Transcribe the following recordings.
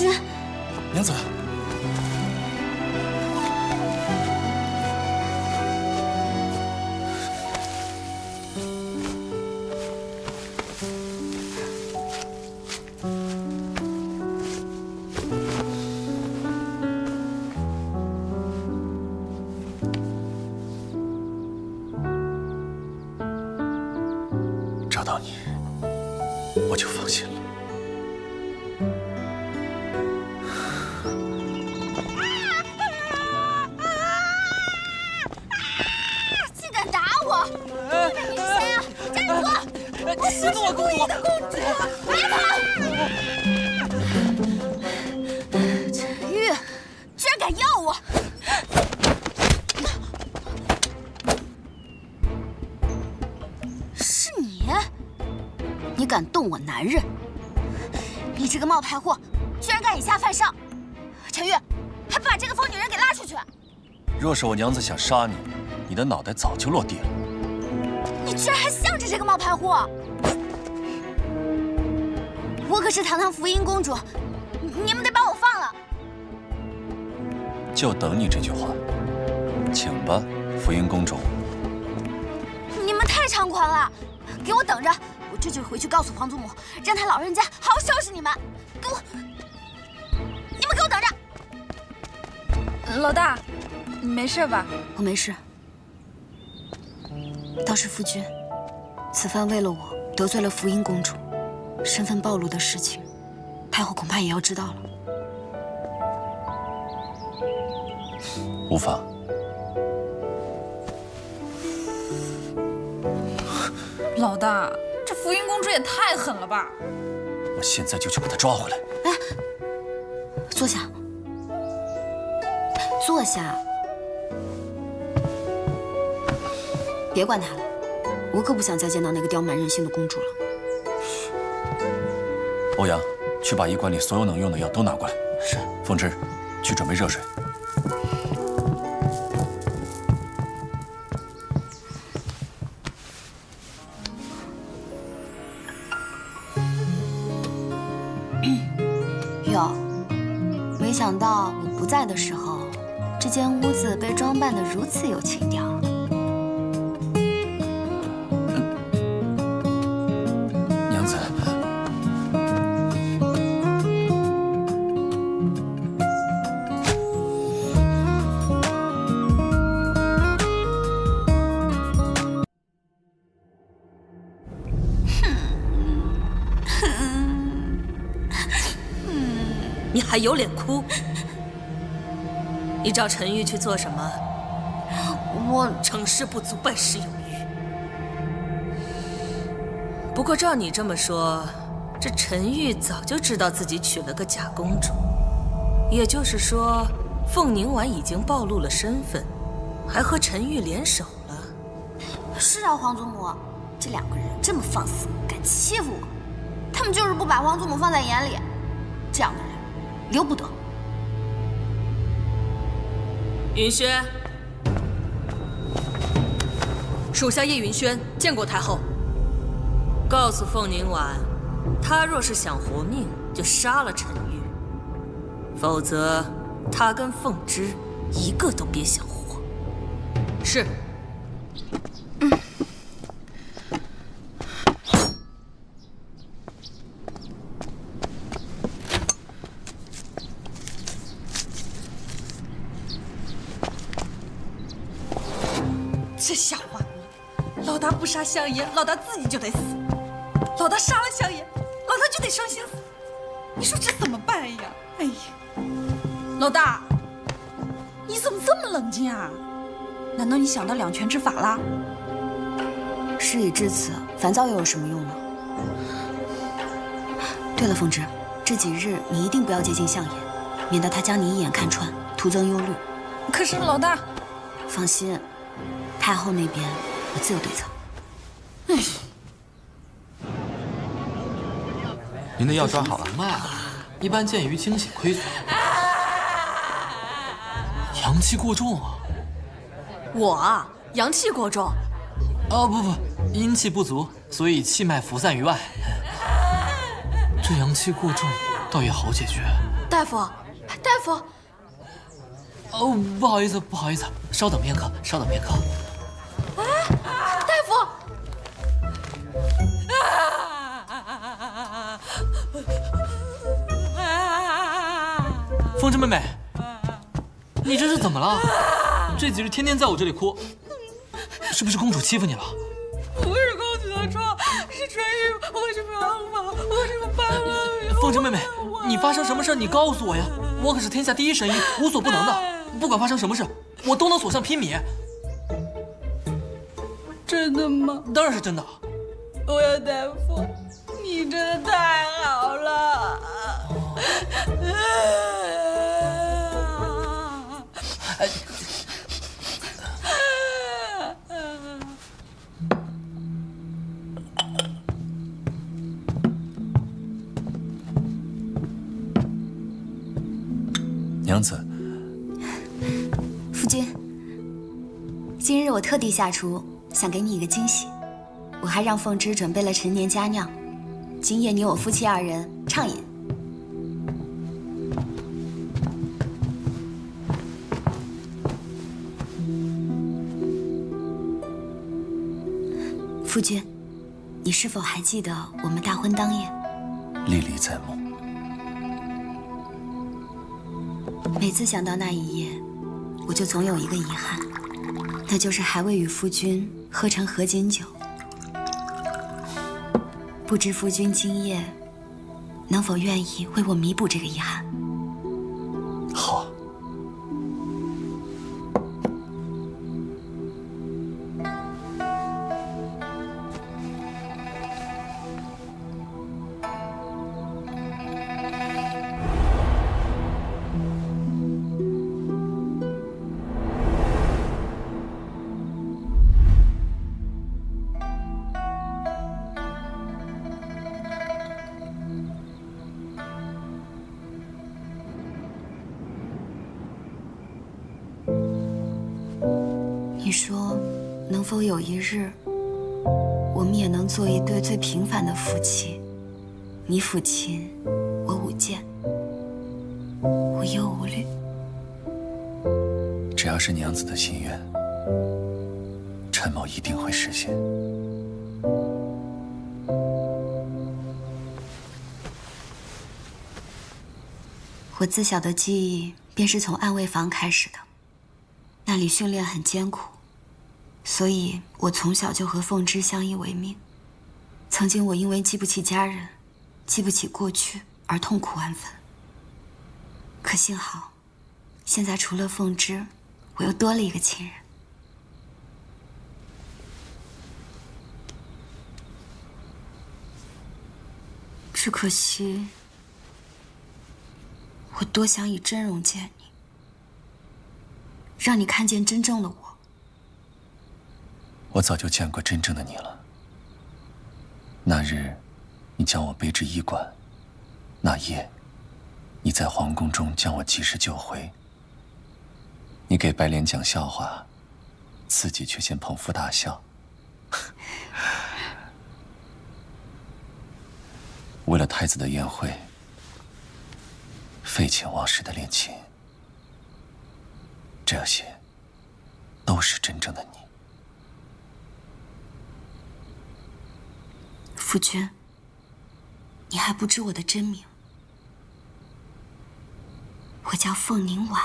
君，娘子。 找到你，我就放心了。竟敢打我！你是谁啊？站住！我不是故意的，公主，别跑！陈玉居然敢要我！ 你敢动我男人！你这个冒牌货，居然敢以下犯上！陈玉，还不把这个疯女人给拉出去！若是我娘子想杀你，你的脑袋早就落地了。你居然还向着这个冒牌货！我可是堂堂福音公主，你们得把我放了！就等你这句话，请吧，福音公主。你们太猖狂了！给我等着！ 我这就回去告诉皇祖母，让他老人家好好收拾你们！给我，你们给我等着！老大，你没事吧？我没事。倒是夫君，此番为了我得罪了福音公主，身份暴露的事情，太后恐怕也要知道了。无妨。 老大，这福音公主也太狠了吧！我现在就去把她抓回来。哎，坐下，坐下，别管她了，我可不想再见到那个刁蛮任性的公主了。欧阳，去把医馆里所有能用的药都拿过来。是。凤芝，去准备热水。 哟，没想到我不在的时候，这间屋子被装扮得如此有情调。娘子，你还有脸哭？你找陈玉去做什么？我成事不足，败事有余。不过照你这么说，这陈玉早就知道自己娶了个假公主，也就是说，凤凝婉已经暴露了身份，还和陈玉联手了。是啊，皇祖母，这两个人这么放肆，敢欺负我，他们就是不把皇祖母放在眼里，这样的人。 留不得。云轩，属下叶云轩见过太后。告诉凤凝婉，她若是想活命，就杀了陈玉，否则她跟凤芝一个都别想活。是。这小子，老大不杀香爷，老大自己就得死；老大杀了香爷，老大就得伤心死。你说这怎么办呀？哎呀，老大，你怎么这么冷静啊？难道你想到两全之法啦？事已至此，烦躁又有什么用呢？对了，凤芝，这几日你一定不要接近相爷，免得他将你一眼看穿，徒增忧虑。可是老大，放心。 太后那边，我自有对策。您的药抓好了，一般见于惊血亏损，阳气过重啊！我啊，阳气过重。哦不，阴气不足，所以气脉浮散于外。这阳气过重，倒也好解决。大夫，大夫，哦，不好意思，不好意思，稍等片刻，稍等片刻。大夫！风筝妹妹，你这是怎么了？这几日天天在我这里哭，是不是公主欺负你了？不是公主的错，是纯玉，我是没办法，我是没办法。风筝妹妹，你发生什么事你告诉我呀！我可是天下第一神医，无所不能的，不管发生什么事，我都能所向披靡。真的吗？当然是真的。欧阳大夫，你真的太好了。娘子，夫君，今日我特地下厨，想给你一个惊喜。我还让凤芝准备了陈年佳酿，今夜你我夫妻二人畅饮。夫君，你是否还记得我们大婚当夜？历历在目。每次想到那一夜，我就总有一个遗憾，那就是还未与夫君喝成合卺酒。不知夫君今夜能否愿意为我弥补这个遗憾？好。你说，能否有一日，我们也能做一对最平凡的夫妻？你抚琴，我舞剑，无忧无虑。只要是娘子的心愿，陈某一定会实现。我自小的记忆便是从暗卫房开始的，那里训练很艰苦，所以我从小就和凤芝相依为命。曾经我因为记不起家人，记不起过去而痛苦万分。可幸好，现在除了凤芝，我又多了一个亲人。只可惜，我多想以真容见你，让你看见真正的我。我早就见过真正的你了。那日，你将我背至医馆；那夜，你在皇宫中将我及时救回。你给白莲讲笑话，自己却先捧腹大笑。为了太子的宴会，废寝忘食的练琴，这些都是真正的你。夫君，你还不知我的真名，我叫凤凝婉。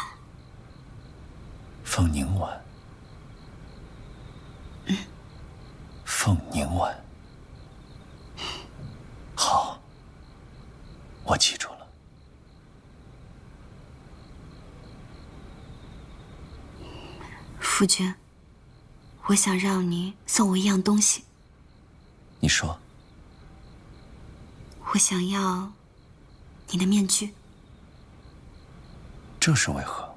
凤凝婉。凤凝婉。好，我记住了。夫君，我想让你送我一样东西。你说。我想要你的面具。这是为何？